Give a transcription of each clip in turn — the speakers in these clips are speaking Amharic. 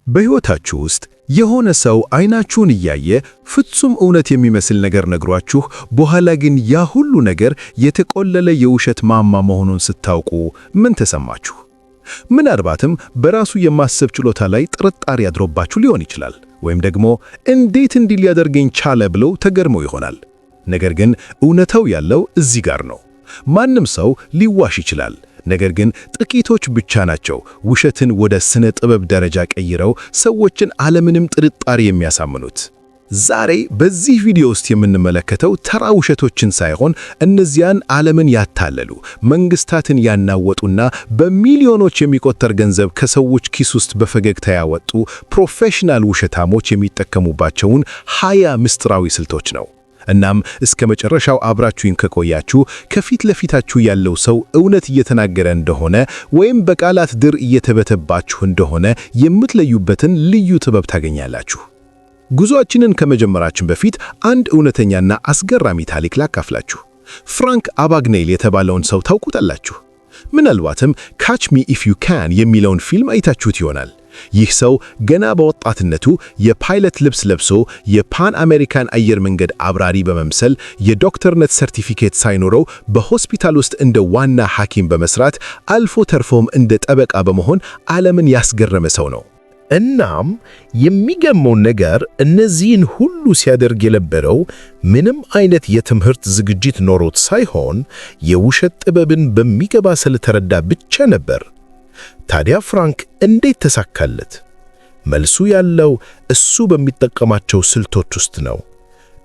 በሕይወታችሁ ውስጥ የሆነ ሰው አይናችሁን እያየ ፍጹም እውነት የሚመስል ነገር ነግሯችሁ በኋላ ግን ያ ሁሉ ነገር የተቆለለ የውሸት ማማ መሆኑን ስታውቁ ምን ተሰማችሁ? ምናልባትም በራሱ የማሰብ ችሎታ ላይ ጥርጣሬ ያድሮባችሁ ሊሆን ይችላል። ወይም ደግሞ እንዴት እንዲህ ሊያደርገኝ ቻለ ብለው ተገርመው ይሆናል። ነገር ግን እውነታው ያለው እዚህ ጋር ነው። ማንም ሰው ሊዋሽ ይችላል። ነገር ግን ጥቂቶች ብቻ ናቸው ውሸትን ወደ ስነ ጥበብ ደረጃ ቀይረው ሰዎችን አለምንም ጥርጣሬ የሚያሳምኑት። ዛሬ በዚህ ቪዲዮ ውስጥ የምንመለከተው ተራ ውሸቶችን ሳይሆን እነዚያን ዓለምን ያታለሉ፣ መንግስታትን ያናወጡና በሚሊዮኖች የሚቆጠር ገንዘብ ከሰዎች ኪስ ውስጥ በፈገግታ ያወጡ ፕሮፌሽናል ውሸታሞች የሚጠቀሙባቸውን 20 ምስጢራዊ ስልቶች ነው። እናም እስከ መጨረሻው አብራችሁን ከቆያችሁ ከፊት ለፊታችሁ ያለው ሰው እውነት እየተናገረ እንደሆነ ወይም በቃላት ድር እየተበተባችሁ እንደሆነ የምትለዩበትን ልዩ ጥበብ ታገኛላችሁ። ጉዞአችንን ከመጀመራችን በፊት አንድ እውነተኛና አስገራሚ ታሪክ ላካፍላችሁ። ፍራንክ አባግኔል የተባለውን ሰው ታውቁታላችሁ። ምናልባትም ካች ሚ ኢፍ ዩ ካን የሚለውን ፊልም አይታችሁት ይሆናል። ይህ ሰው ገና በወጣትነቱ የፓይለት ልብስ ለብሶ የፓን አሜሪካን አየር መንገድ አብራሪ በመምሰል የዶክተርነት ሰርቲፊኬት ሳይኖረው በሆስፒታል ውስጥ እንደ ዋና ሐኪም በመስራት አልፎ ተርፎም እንደ ጠበቃ በመሆን ዓለምን ያስገረመ ሰው ነው። እናም የሚገርመው ነገር እነዚህን ሁሉ ሲያደርግ የነበረው ምንም አይነት የትምህርት ዝግጅት ኖሮት ሳይሆን የውሸት ጥበብን በሚገባ ስለተረዳ ብቻ ነበር። ታዲያ ፍራንክ እንዴት ተሳካለት? መልሱ ያለው እሱ በሚጠቀማቸው ስልቶች ውስጥ ነው።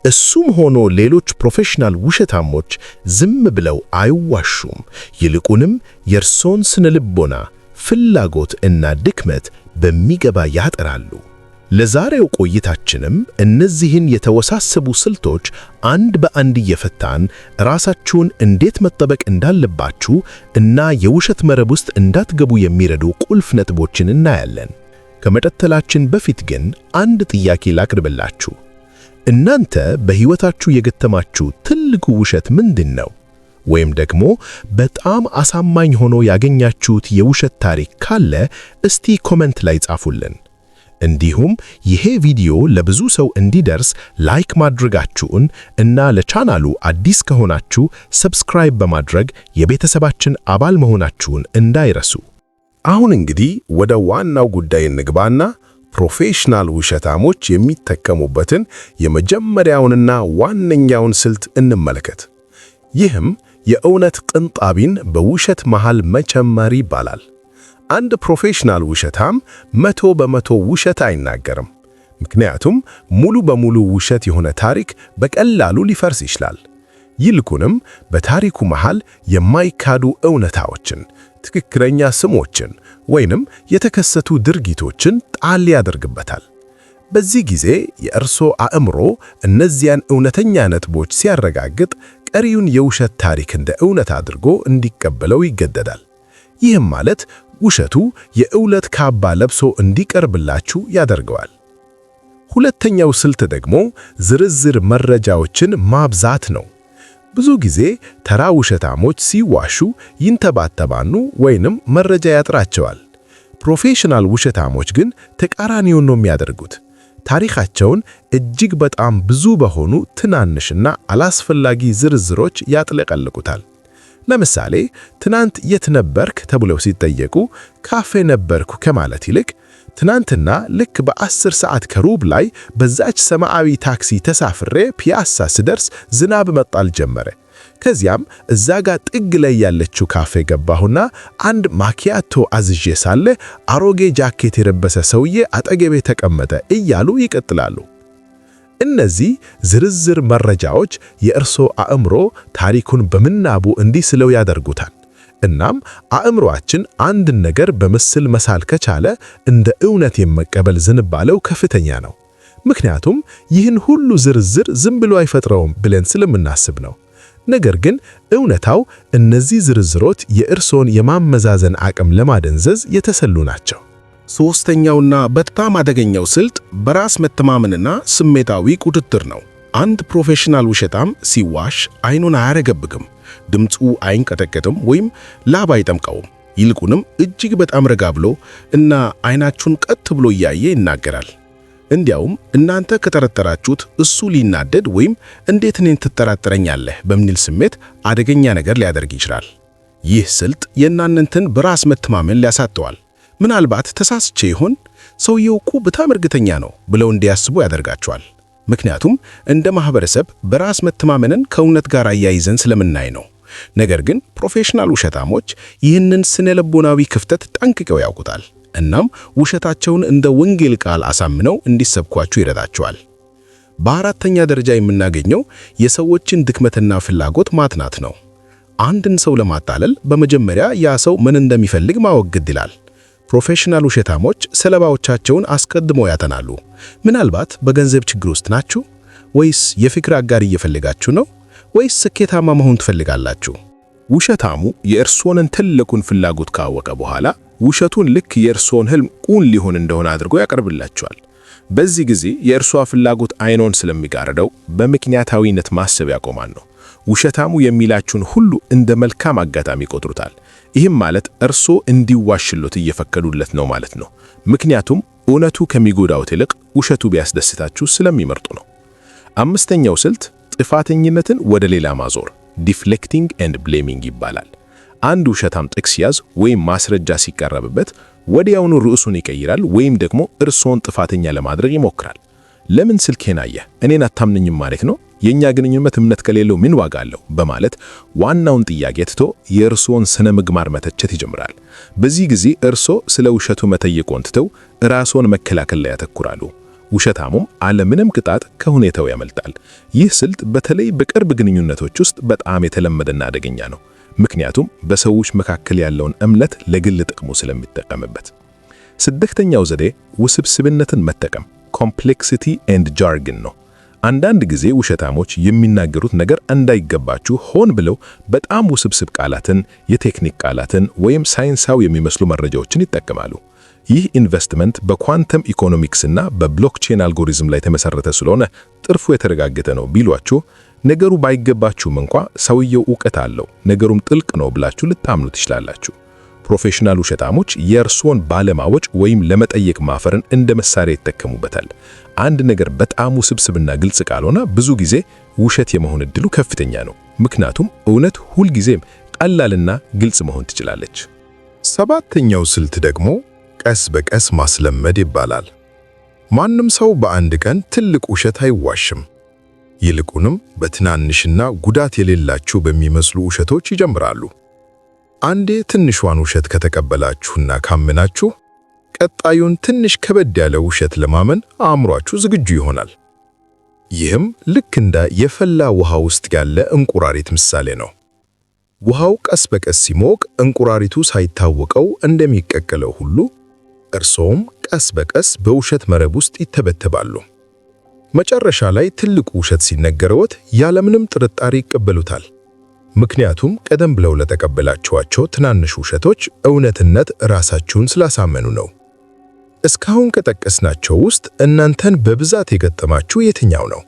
እሱም ሆኖ ሌሎች ፕሮፌሽናል ውሸታሞች ዝም ብለው አይዋሹም። ይልቁንም የእርሶን ስነ ልቦና፣ ፍላጎት እና ድክመት በሚገባ ያጠራሉ። ለዛሬው ቆይታችንም እነዚህን የተወሳሰቡ ስልቶች አንድ በአንድ እየፈታን ራሳችሁን እንዴት መጠበቅ እንዳለባችሁ እና የውሸት መረብ ውስጥ እንዳትገቡ የሚረዱ ቁልፍ ነጥቦችን እናያለን። ከመቀጠላችን በፊት ግን አንድ ጥያቄ ላቅርብላችሁ። እናንተ በሕይወታችሁ የገጠማችሁ ትልቁ ውሸት ምንድን ነው? ወይም ደግሞ በጣም አሳማኝ ሆኖ ያገኛችሁት የውሸት ታሪክ ካለ እስቲ ኮሜንት ላይ ጻፉልን። እንዲሁም ይሄ ቪዲዮ ለብዙ ሰው እንዲደርስ ላይክ ማድረጋችሁን እና ለቻናሉ አዲስ ከሆናችሁ ሰብስክራይብ በማድረግ የቤተሰባችን አባል መሆናችሁን እንዳይረሱ። አሁን እንግዲህ ወደ ዋናው ጉዳይ እንግባና ፕሮፌሽናል ውሸታሞች የሚጠቀሙበትን የመጀመሪያውንና ዋነኛውን ስልት እንመልከት። ይህም የእውነት ቅንጣቢን በውሸት መሃል መጨመር ይባላል። አንድ ፕሮፌሽናል ውሸታም 100% ውሸት አይናገርም። ምክንያቱም ሙሉ በሙሉ ውሸት የሆነ ታሪክ በቀላሉ ሊፈርስ ይችላል። ይልቁንም በታሪኩ መሃል የማይካዱ እውነታዎችን፣ ትክክለኛ ስሞችን ወይንም የተከሰቱ ድርጊቶችን ጣል ያደርግበታል። በዚህ ጊዜ የእርሶ አእምሮ እነዚያን እውነተኛ ነጥቦች ሲያረጋግጥ ቀሪውን የውሸት ታሪክ እንደ እውነት አድርጎ እንዲቀበለው ይገደዳል። ይህም ማለት ውሸቱ የእውነት ካባ ለብሶ እንዲቀርብላችሁ ያደርገዋል። ሁለተኛው ስልት ደግሞ ዝርዝር መረጃዎችን ማብዛት ነው። ብዙ ጊዜ ተራ ውሸታሞች ሲዋሹ ይንተባተባሉ ወይንም መረጃ ያጥራቸዋል። ፕሮፌሽናል ውሸታሞች ግን ተቃራኒውን ነው የሚያደርጉት። ታሪካቸውን እጅግ በጣም ብዙ በሆኑ ትናንሽና አላስፈላጊ ዝርዝሮች ያጥለቀልቁታል። ለምሳሌ ትናንት የት ነበርክ ተብለው ሲጠየቁ ካፌ ነበርኩ ከማለት ይልቅ ትናንትና ልክ በ10 ሰዓት ከሩብ ላይ በዛች ሰማያዊ ታክሲ ተሳፍሬ ፒያሳ ስደርስ ዝናብ መጣል ጀመረ። ከዚያም እዛ ጋር ጥግ ላይ ያለችው ካፌ ገባሁና አንድ ማኪያቶ አዝዤ ሳለ አሮጌ ጃኬት የለበሰ ሰውዬ አጠገቤ ተቀመጠ እያሉ ይቀጥላሉ። እነዚህ ዝርዝር መረጃዎች የእርሶ አእምሮ ታሪኩን በምናቡ እንዲስለው ያደርጉታል። እናም አእምሮአችን አንድን ነገር በምስል መሳል ከቻለ እንደ እውነት የመቀበል ዝንባሌው ከፍተኛ ነው። ምክንያቱም ይህን ሁሉ ዝርዝር ዝም ብሎ አይፈጥረውም ብለን ስለምናስብ ነው። ነገር ግን እውነታው እነዚህ ዝርዝሮች የእርሶን የማመዛዘን አቅም ለማደንዘዝ የተሰሉ ናቸው። ሶስተኛውና በጣም አደገኛው ስልት በራስ መተማመንና ስሜታዊ ቁጥጥር ነው። አንድ ፕሮፌሽናል ውሸታም ሲዋሽ አይኑን አያረገብግም፣ ድምፁ አይንቀጠቀጥም ወይም ላብ አይጠምቀውም። ይልቁንም እጅግ በጣም ረጋ ብሎ እና አይናችሁን ቀጥ ብሎ እያየ ይናገራል። እንዲያውም እናንተ ከጠረጠራችሁት እሱ ሊናደድ ወይም እንዴት እኔን ትጠራጠረኛለህ በሚል ስሜት አደገኛ ነገር ሊያደርግ ይችላል። ይህ ስልት የእናንተን በራስ መተማመን ሊያሳጠዋል። ምናልባት ተሳስቼ ይሆን ሰውየው እኮ በጣም እርግጠኛ ነው ብለው እንዲያስቡ ያደርጋቸዋል። ምክንያቱም እንደ ማህበረሰብ በራስ መተማመንን ከእውነት ጋር አያይዘን ስለምናይ ነው። ነገር ግን ፕሮፌሽናል ውሸታሞች ይህንን ስነ ልቦናዊ ክፍተት ጠንቅቀው ያውቁታል። እናም ውሸታቸውን እንደ ወንጌል ቃል አሳምነው እንዲሰብኳችሁ ይረዳቸዋል። በአራተኛ ደረጃ የምናገኘው የሰዎችን ድክመትና ፍላጎት ማጥናት ነው። አንድን ሰው ለማታለል በመጀመሪያ ያ ሰው ምን እንደሚፈልግ ማወቅ ግድ ይላል። ፕሮፌሽናል ውሸታሞች ሰለባዎቻቸውን አስቀድመው ያጠናሉ። ምናልባት በገንዘብ ችግር ውስጥ ናችሁ? ወይስ የፍቅር አጋር እየፈለጋችሁ ነው? ወይስ ስኬታማ መሆን ትፈልጋላችሁ? ውሸታሙ የእርሶንን ትልቁን ፍላጎት ካወቀ በኋላ ውሸቱን ልክ የእርሶን ህልም ቁን ሊሆን እንደሆነ አድርጎ ያቀርብላቸዋል። በዚህ ጊዜ የእርሷ ፍላጎት አይኖን ስለሚጋርደው በምክንያታዊነት ማሰብ ያቆማል ነው። ውሸታሙ የሚላችሁን ሁሉ እንደ መልካም አጋጣሚ ይቆጥሩታል። ይህም ማለት እርሶ እንዲዋሽሎት እየፈቀዱለት ነው ማለት ነው። ምክንያቱም እውነቱ ከሚጎዳውት ይልቅ ውሸቱ ቢያስደስታችሁ ስለሚመርጡ ነው። አምስተኛው ስልት ጥፋተኝነትን ወደ ሌላ ማዞር ዲፍሌክቲንግ ኤንድ ብሌሚንግ ይባላል። አንድ ውሸታም ጥቅስ ሲያዝ ወይም ማስረጃ ሲቀርብበት ወዲያውኑ ርዕሱን ይቀይራል ወይም ደግሞ እርሶን ጥፋተኛ ለማድረግ ይሞክራል። ለምን ስልኬን አየህ? እኔን አታምነኝም ማለት ነው? የኛ ግንኙነት እምነት ከሌለው ምን ዋጋ አለው? በማለት ዋናውን ጥያቄ ትቶ የእርሶን ስነ ምግባር መተቸት ይጀምራል። በዚህ ጊዜ እርሶ ስለ ውሸቱ መጠየቅዎን ትተው ራስዎን መከላከል ላይ ያተኩራሉ። ውሸታሙም አለምንም ቅጣት ከሁኔታው ያመልጣል። ይህ ስልት በተለይ በቅርብ ግንኙነቶች ውስጥ በጣም የተለመደና አደገኛ ነው። ምክንያቱም በሰዎች መካከል ያለውን እምነት ለግል ጥቅሙ ስለሚጠቀምበት። ስድስተኛው ዘዴ ውስብስብነትን መጠቀም ኮምፕሌክሲቲ ኤንድ ጃርገን ነው። አንዳንድ ጊዜ ውሸታሞች የሚናገሩት ነገር እንዳይገባችሁ ሆን ብለው በጣም ውስብስብ ቃላትን፣ የቴክኒክ ቃላትን ወይም ሳይንሳዊ የሚመስሉ መረጃዎችን ይጠቀማሉ። ይህ ኢንቨስትመንት በኳንተም ኢኮኖሚክስ እና በብሎክቼን አልጎሪዝም ላይ የተመሰረተ ስለሆነ ትርፉ የተረጋገጠ ነው ቢሏችሁ ነገሩ ባይገባችሁም እንኳ ሰውየው ዕውቀት አለው፣ ነገሩም ጥልቅ ነው ብላችሁ ልታምኑ ትችላላችሁ። ፕሮፌሽናል ውሸታሞች የእርሶን ባለማወቅ ወይም ለመጠየቅ ማፈርን እንደ መሳሪያ ይጠቀሙበታል። አንድ ነገር በጣም ውስብስብና ግልጽ ካልሆነ ብዙ ጊዜ ውሸት የመሆን ዕድሉ ከፍተኛ ነው። ምክንያቱም እውነት ሁልጊዜም ቀላልና ግልጽ መሆን ትችላለች። ሰባተኛው ስልት ደግሞ ቀስ በቀስ ማስለመድ ይባላል። ማንም ሰው በአንድ ቀን ትልቅ ውሸት አይዋሽም። ይልቁንም በትናንሽና ጉዳት የሌላቸው በሚመስሉ ውሸቶች ይጀምራሉ። አንዴ ትንሿን ውሸት ከተቀበላችሁና ካመናችሁ ቀጣዩን ትንሽ ከበድ ያለ ውሸት ለማመን አእምሯችሁ ዝግጁ ይሆናል። ይህም ልክ እንደ የፈላ ውሃ ውስጥ ያለ እንቁራሪት ምሳሌ ነው። ውሃው ቀስ በቀስ ሲሞቅ እንቁራሪቱ ሳይታወቀው እንደሚቀቀለው ሁሉ እርሶም ቀስ በቀስ በውሸት መረብ ውስጥ ይተበተባሉ። መጨረሻ ላይ ትልቁ ውሸት ሲነገረዎት ያለምንም ጥርጣሬ ይቀበሉታል። ምክንያቱም ቀደም ብለው ለተቀበላችኋቸው ትናንሽ ውሸቶች እውነትነት ራሳችሁን ስላሳመኑ ነው። እስካሁን ከጠቀስናቸው ውስጥ እናንተን በብዛት የገጠማችሁ የትኛው ነው?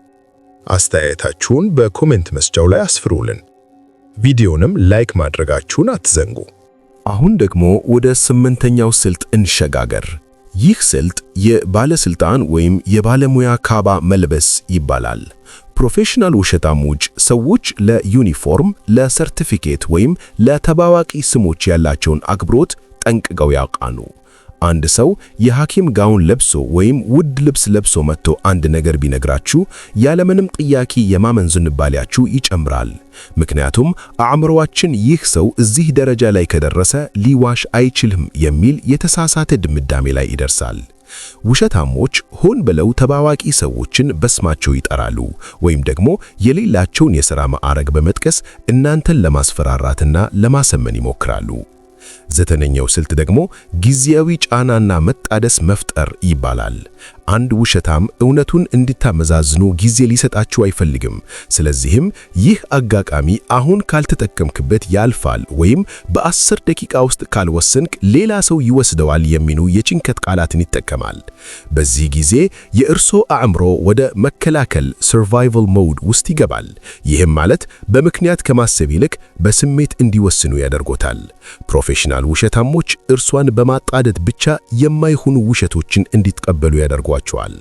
አስተያየታችሁን በኮሜንት መስጫው ላይ አስፍሩልን። ቪዲዮንም ላይክ ማድረጋችሁን አትዘንጉ። አሁን ደግሞ ወደ ስምንተኛው ስልት እንሸጋገር። ይህ ስልት የባለስልጣን ወይም የባለሙያ ካባ መልበስ ይባላል። ፕሮፌሽናል ውሸታሞች ሰዎች ለዩኒፎርም፣ ለሰርቲፊኬት ወይም ለተባዋቂ ስሞች ያላቸውን አክብሮት ጠንቅቀው ያውቃሉ። አንድ ሰው የሐኪም ጋውን ለብሶ ወይም ውድ ልብስ ለብሶ መጥቶ አንድ ነገር ቢነግራችሁ ያለምንም ጥያቄ የማመን ዝንባሌያችሁ ይጨምራል። ምክንያቱም አእምሮአችን ይህ ሰው እዚህ ደረጃ ላይ ከደረሰ ሊዋሽ አይችልም የሚል የተሳሳተ ድምዳሜ ላይ ይደርሳል። ውሸታሞች ሆን ብለው ተባዋቂ ሰዎችን በስማቸው ይጠራሉ ወይም ደግሞ የሌላቸውን የሥራ ማዕረግ በመጥቀስ እናንተን ለማስፈራራትና ለማሰመን ይሞክራሉ። ዘጠነኛው ስልት ደግሞ ጊዜያዊ ጫናና መጣደስ መፍጠር ይባላል። አንድ ውሸታም እውነቱን እንድታመዛዝኑ ጊዜ ሊሰጣችሁ አይፈልግም። ስለዚህም ይህ አጋጣሚ አሁን ካልተጠቀምክበት ያልፋል ወይም በ10 ደቂቃ ውስጥ ካልወሰንክ ሌላ ሰው ይወስደዋል የሚሉ የጭንቀት ቃላትን ይጠቀማል። በዚህ ጊዜ የእርሶ አእምሮ ወደ መከላከል survival mode ውስጥ ይገባል። ይህም ማለት በምክንያት ከማሰብ ይልቅ በስሜት እንዲወስኑ ያደርጎታል። ፕሮፌሽናል ውሸታሞች እርሷን በማጣደድ ብቻ የማይሆኑ ውሸቶችን እንዲትቀበሉ ያደርጓቸዋል።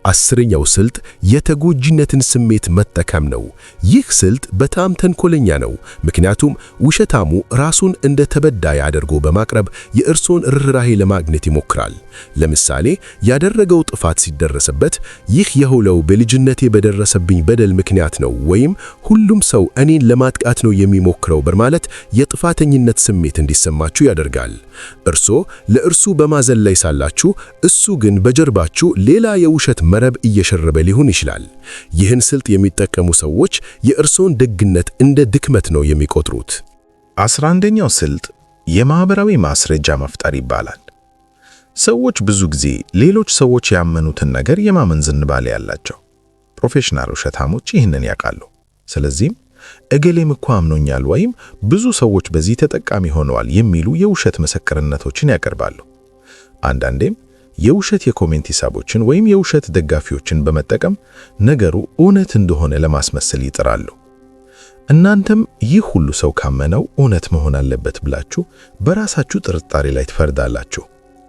10ኛው ስልት የተጎጂነትን ስሜት መጠቀም ነው። ይህ ስልት በጣም ተንኮለኛ ነው፣ ምክንያቱም ውሸታሙ ራሱን እንደ ተበዳይ አድርጎ በማቅረብ የእርሶን ርኅራኄ ለማግኘት ይሞክራል። ለምሳሌ ያደረገው ጥፋት ሲደረስበት ይህ የሆነው በልጅነቴ በደረሰብኝ በደል ምክንያት ነው ወይም ሁሉም ሰው እኔን ለማጥቃት ነው የሚሞክረው በማለት የጥፋተኝነት ስሜት እንዲሰማችሁ ያደርጋል። እርሶ ለእርሱ በማዘን ላይ ሳላችሁ፣ እሱ ግን በጀርባችሁ ሌላ የውሸት መረብ እየሸረበ ሊሆን ይችላል። ይህን ስልት የሚጠቀሙ ሰዎች የእርሶን ደግነት እንደ ድክመት ነው የሚቆጥሩት። 11ኛው ስልት የማህበራዊ ማስረጃ መፍጠር ይባላል። ሰዎች ብዙ ጊዜ ሌሎች ሰዎች ያመኑትን ነገር የማመን ዝንባሌ ያላቸው። ፕሮፌሽናል ውሸታሞች ይህንን ያውቃሉ። ስለዚህም እገሌም እኮ አምኖኛል ወይም ብዙ ሰዎች በዚህ ተጠቃሚ ሆነዋል የሚሉ የውሸት ምስክርነቶችን ያቀርባሉ። አንዳንዴም የውሸት የኮሜንት ሂሳቦችን ወይም የውሸት ደጋፊዎችን በመጠቀም ነገሩ እውነት እንደሆነ ለማስመሰል ይጥራሉ። እናንተም ይህ ሁሉ ሰው ካመነው እውነት መሆን አለበት ብላችሁ በራሳችሁ ጥርጣሬ ላይ ትፈርዳላችሁ።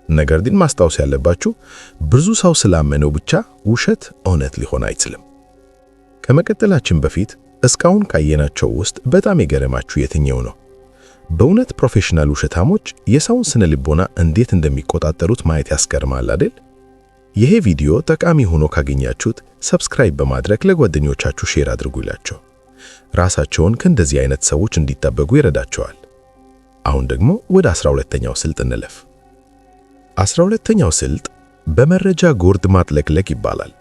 ነገር ግን ማስታወስ ያለባችሁ ብዙ ሰው ስላመነው ብቻ ውሸት እውነት ሊሆን አይችልም። ከመቀጠላችን በፊት እስካሁን ካየናቸው ውስጥ በጣም የገረማችሁ የትኛው ነው? በእውነት ፕሮፌሽናል ውሸታሞች የሰውን ስነ ልቦና እንዴት እንደሚቆጣጠሩት ማየት ያስገርማል አይደል? ይሄ ቪዲዮ ጠቃሚ ሆኖ ካገኛችሁት ሰብስክራይብ በማድረግ ለጓደኞቻችሁ ሼር አድርጉላቸው። ራሳቸውን ከእንደዚህ አይነት ሰዎች እንዲጠበቁ ይረዳቸዋል። አሁን ደግሞ ወደ 12ኛው ስልት እንለፍ። 12ኛው ስልት በመረጃ ጎርድ ማጥለቅለቅ ይባላል።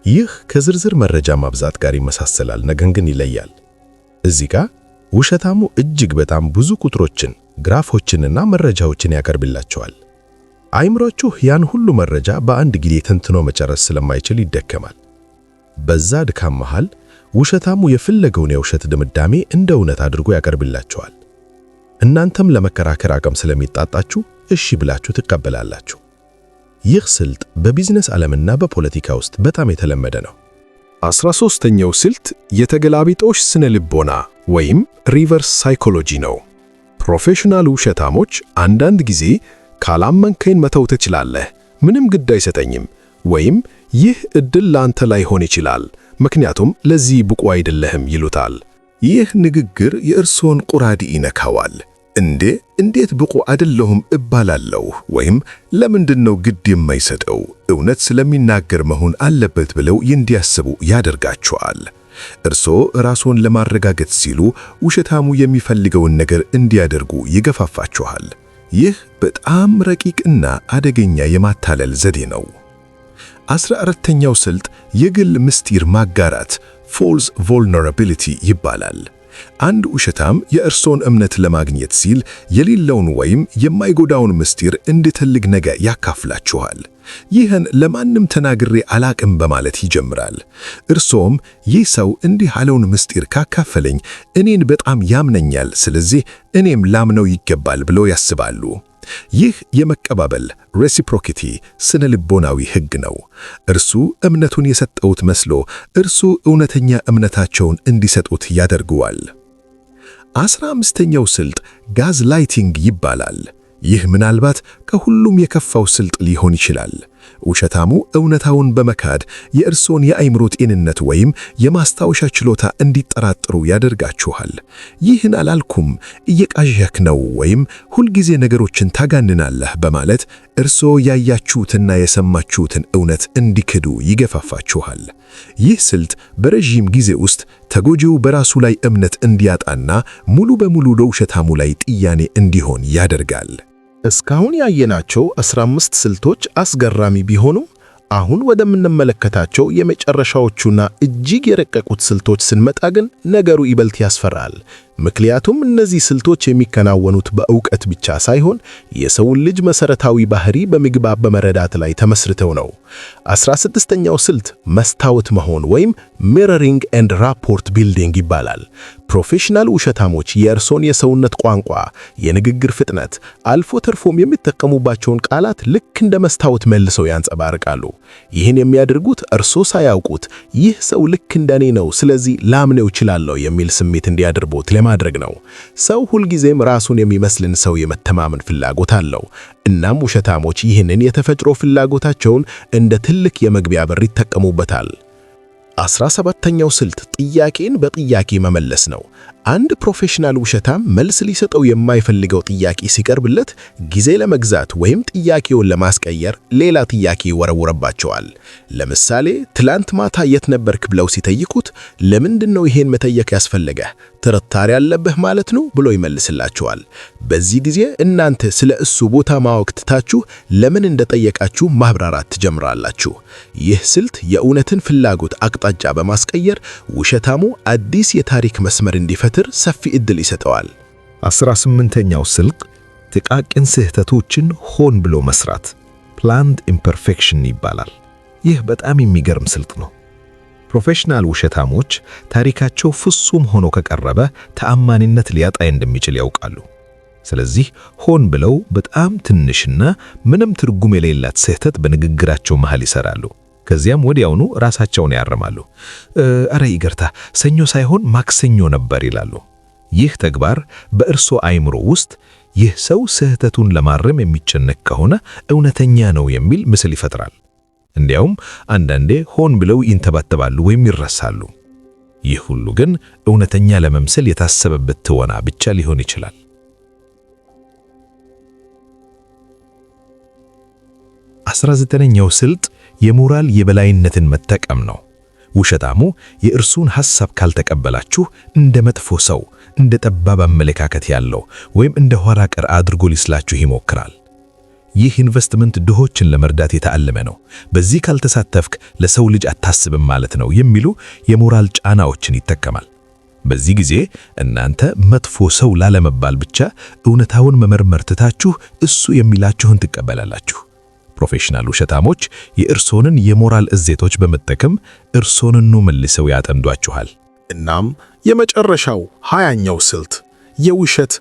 ይህ ከዝርዝር መረጃ ማብዛት ጋር ይመሳሰላል፣ ነገር ግን ይለያል። እዚህ ጋር ውሸታሙ እጅግ በጣም ብዙ ቁጥሮችን፣ ግራፎችንና መረጃዎችን ያቀርብላቸዋል። አይምሮአችሁ ያን ሁሉ መረጃ በአንድ ጊዜ ተንትኖ መጨረስ ስለማይችል ይደከማል። በዛ ድካም መሃል ውሸታሙ የፈለገውን የውሸት ድምዳሜ እንደ እውነት አድርጎ ያቀርብላቸዋል። እናንተም ለመከራከር አቅም ስለሚጣጣችሁ እሺ ብላችሁ ትቀበላላችሁ። ይህ ስልት በቢዝነስ ዓለምና በፖለቲካ ውስጥ በጣም የተለመደ ነው። 13ኛው ስልት የተገላቢጦሽ ስነ ልቦና ወይም ሪቨርስ ሳይኮሎጂ ነው። ፕሮፌሽናል ውሸታሞች አንዳንድ ጊዜ ካላመንከኝ መተው ትችላለህ፣ ምንም ግድ አይሰጠኝም፣ ወይም ይህ ዕድል ላንተ ላይሆን ይችላል፣ ምክንያቱም ለዚህ ብቁ አይደለህም ይሉታል። ይህ ንግግር የእርሶን ቁራዲ ይነካዋል። እንዴት ብቁ አይደለሁም እባላለሁ? ወይም ለምንድነው ግድ የማይሰጠው? እውነት ስለሚናገር መሆን አለበት ብለው እንዲያስቡ ያደርጋቸዋል። እርሶ ራስዎን ለማረጋገጥ ሲሉ ውሸታሙ የሚፈልገውን ነገር እንዲያደርጉ ይገፋፋቸዋል። ይህ በጣም ረቂቅና አደገኛ የማታለል ዘዴ ነው። 14ኛው ስልት የግል ምስጢር ማጋራት ፎልስ ቮልነራቢሊቲ ይባላል። አንድ ውሸታም የእርሶን እምነት ለማግኘት ሲል የሌለውን ወይም የማይጎዳውን ምስጢር እንደ ትልቅ ነገር ያካፍላችኋል። ይህን ለማንም ተናግሬ አላቅም በማለት ይጀምራል። እርሶም ይህ ሰው እንዲህ ያለውን ምስጢር ካካፈለኝ እኔን በጣም ያምነኛል፣ ስለዚህ እኔም ላምነው ይገባል ብለው ያስባሉ። ይህ የመቀባበል ሬሲፕሮኪቲ ስነ ልቦናዊ ሕግ ነው። እርሱ እምነቱን የሰጠውት መስሎ እርሱ እውነተኛ እምነታቸውን እንዲሰጡት ያደርገዋል። 15ኛው ስልት ጋዝ ላይቲንግ ይባላል። ይህ ምናልባት ከሁሉም የከፋው ስልት ሊሆን ይችላል። ውሸታሙ እውነታውን በመካድ የእርሶን የአይምሮ ጤንነት ወይም የማስታወሻ ችሎታ እንዲጠራጥሩ ያደርጋችኋል። ይህን አላልኩም፣ እየቃዠክ ነው ወይም ሁልጊዜ ነገሮችን ታጋንናለህ በማለት እርሶ ያያችሁትና የሰማችሁትን እውነት እንዲክዱ ይገፋፋችኋል። ይህ ስልት በረዥም ጊዜ ውስጥ ተጎጂው በራሱ ላይ እምነት እንዲያጣና ሙሉ በሙሉ ለውሸታሙ ላይ ጥያኔ እንዲሆን ያደርጋል። እስካሁን ያየናቸው 15 ስልቶች አስገራሚ ቢሆኑም አሁን ወደምንመለከታቸው የመጨረሻዎቹና እጅግ የረቀቁት ስልቶች ስንመጣ ግን ነገሩ ይበልጥ ያስፈራል። ምክንያቱም እነዚህ ስልቶች የሚከናወኑት በእውቀት ብቻ ሳይሆን የሰውን ልጅ መሰረታዊ ባህሪ በምግባብ በመረዳት ላይ ተመስርተው ነው። 16ኛው ስልት መስታወት መሆን ወይም ሚረሪንግ ኤንድ ራፖርት ቢልዲንግ ይባላል። ፕሮፌሽናል ውሸታሞች የእርሶን የሰውነት ቋንቋ፣ የንግግር ፍጥነት፣ አልፎ ተርፎም የሚጠቀሙባቸውን ቃላት ልክ እንደ መስታወት መልሰው ያንጸባርቃሉ። ይህን የሚያደርጉት እርሶ ሳያውቁት ይህ ሰው ልክ እንደኔ ነው፣ ስለዚህ ላምነው እችላለሁ የሚል ስሜት እንዲያድርቦት ለማድረግ ነው። ሰው ሁልጊዜም ራሱን የሚመስልን ሰው የመተማመን ፍላጎት አለው። እናም ውሸታሞች ይህንን የተፈጥሮ ፍላጎታቸውን እንደ ትልቅ የመግቢያ በር ይጠቀሙበታል። 17ኛው ስልት ጥያቄን በጥያቄ መመለስ ነው። አንድ ፕሮፌሽናል ውሸታም መልስ ሊሰጠው የማይፈልገው ጥያቄ ሲቀርብለት ጊዜ ለመግዛት ወይም ጥያቄውን ለማስቀየር ሌላ ጥያቄ ይወረውረባቸዋል። ለምሳሌ ትላንት ማታ የት ነበርክ ብለው ሲጠይቁት ለምንድን ነው ይሄን መጠየቅ ያስፈለገህ? ጥርጣሬ ያለብህ ማለት ነው ብሎ ይመልስላቸዋል። በዚህ ጊዜ እናንተ ስለ እሱ ቦታ ማወቅ ትታችሁ ለምን እንደጠየቃችሁ ማብራራት ትጀምራላችሁ። ይህ ስልት የእውነትን ፍላጎት አቅጣጫ በማስቀየር ውሸታሙ አዲስ የታሪክ መስመር እንዲፈትር ሰፊ ዕድል ይሰጠዋል። 18ኛው ስልት ጥቃቅን ስህተቶችን ሆን ብሎ መስራት planned imperfection ይባላል። ይህ በጣም የሚገርም ስልት ነው። ፕሮፌሽናል ውሸታሞች ታሪካቸው ፍጹም ሆኖ ከቀረበ ተአማኒነት ሊያጣ እንደሚችል ያውቃሉ። ስለዚህ ሆን ብለው በጣም ትንሽና ምንም ትርጉም የሌላት ስህተት በንግግራቸው መሃል ይሰራሉ። ከዚያም ወዲያውኑ ራሳቸውን ያርማሉ። አረ ይቅርታ፣ ሰኞ ሳይሆን ማክሰኞ ነበር ይላሉ። ይህ ተግባር በእርሶ አይምሮ ውስጥ ይህ ሰው ስህተቱን ለማረም የሚጨነቅ ከሆነ እውነተኛ ነው የሚል ምስል ይፈጥራል። እንዲያውም አንዳንዴ ሆን ብለው ይንተባተባሉ ወይም ይረሳሉ። ይህ ሁሉ ግን እውነተኛ ለመምሰል የታሰበበት ትወና ብቻ ሊሆን ይችላል። 19ኛው ስልት የሞራል የበላይነትን መጠቀም ነው። ውሸታሙ የእርሱን ሐሳብ ካልተቀበላችሁ እንደ መጥፎ ሰው፣ እንደ ጠባብ አመለካከት ያለው ወይም እንደ ኋላ ቀር አድርጎ ሊስላችሁ ይሞክራል። ይህ ኢንቨስትመንት ድሆችን ለመርዳት የተዓለመ ነው፣ በዚህ ካልተሳተፍክ ለሰው ልጅ አታስብም ማለት ነው የሚሉ የሞራል ጫናዎችን ይጠቀማል። በዚህ ጊዜ እናንተ መጥፎ ሰው ላለመባል ብቻ እውነታውን መመርመር ትታችሁ እሱ የሚላችሁን ትቀበላላችሁ። ፕሮፌሽናል ውሸታሞች የእርሶንን የሞራል እሴቶች በመጠቀም እርሶንኑ መልሰው ያጠምዷችኋል። እናም የመጨረሻው 20ኛው ስልት የውሸት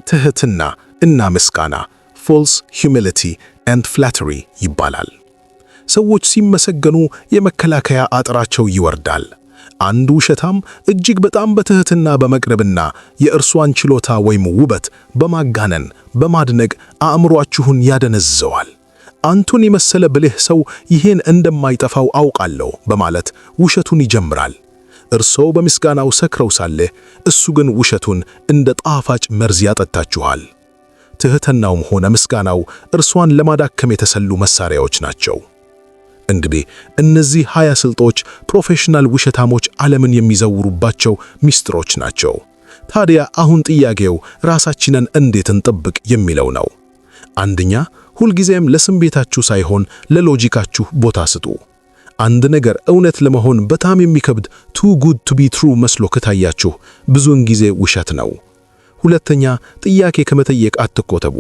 ትህትና እና ምስጋና false humility and flattery ይባላል። ሰዎች ሲመሰገኑ የመከላከያ አጥራቸው ይወርዳል። አንድ ውሸታም እጅግ በጣም በትህትና በመቅረብና የእርሷን ችሎታ ወይም ውበት በማጋነን በማድነቅ አእምሮአችሁን ያደነዝዘዋል። አንቱን የመሰለ ብልህ ሰው ይሄን እንደማይጠፋው አውቃለሁ በማለት ውሸቱን ይጀምራል። እርሶ በምስጋናው ሰክረው ሳለ እሱ ግን ውሸቱን እንደ ጣፋጭ መርዝ ያጠጣችኋል። ትህትናውም ሆነ ምስጋናው እርሷን ለማዳከም የተሰሉ መሳሪያዎች ናቸው። እንግዲህ እነዚህ 20 ስልቶች ፕሮፌሽናል ውሸታሞች ዓለምን የሚዘውሩባቸው ሚስጥሮች ናቸው። ታዲያ አሁን ጥያቄው ራሳችንን እንዴት እንጠብቅ የሚለው ነው። አንደኛ፣ ሁልጊዜም ለስሜታችሁ ሳይሆን ለሎጂካችሁ ቦታ ስጡ። አንድ ነገር እውነት ለመሆን በጣም የሚከብድ too good to be true መስሎ ከታያችሁ ብዙውን ጊዜ ውሸት ነው። ሁለተኛ፣ ጥያቄ ከመጠየቅ አትቆጠቡ።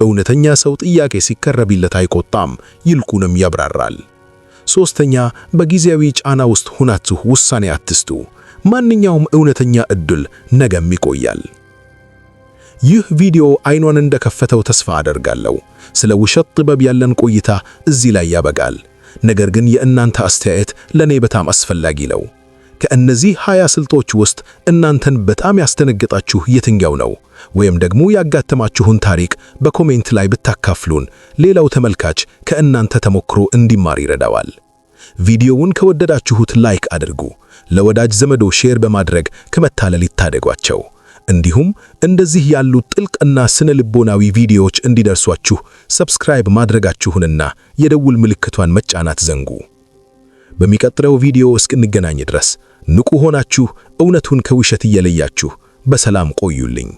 እውነተኛ ሰው ጥያቄ ሲቀርብለት አይቆጣም፣ ይልቁንም ያብራራል። ሶስተኛ፣ በጊዜያዊ ጫና ውስጥ ሆናችሁ ውሳኔ አትስጡ። ማንኛውም እውነተኛ ዕድል ነገም ይቆያል። ይህ ቪዲዮ አይኖን እንደከፈተው ተስፋ አደርጋለሁ። ስለ ውሸት ጥበብ ያለን ቆይታ እዚህ ላይ ያበቃል። ነገር ግን የእናንተ አስተያየት ለኔ በጣም አስፈላጊ ነው። ከእነዚህ 20 ስልቶች ውስጥ እናንተን በጣም ያስደነገጣችሁ የትኛው ነው? ወይም ደግሞ ያጋጠማችሁን ታሪክ በኮሜንት ላይ ብታካፍሉን ሌላው ተመልካች ከእናንተ ተሞክሮ እንዲማር ይረዳዋል። ቪዲዮውን ከወደዳችሁት ላይክ አድርጉ። ለወዳጅ ዘመዶ ሼር በማድረግ ከመታለል ይታደጓቸው። እንዲሁም እንደዚህ ያሉ ጥልቅና ስነ ልቦናዊ ቪዲዮዎች እንዲደርሷችሁ ሰብስክራይብ ማድረጋችሁንና የደውል ምልክቷን መጫናት ዘንጉ። በሚቀጥለው ቪዲዮ እስክንገናኝ ድረስ ንቁ ሆናችሁ እውነቱን ከውሸት እየለያችሁ በሰላም ቆዩልኝ።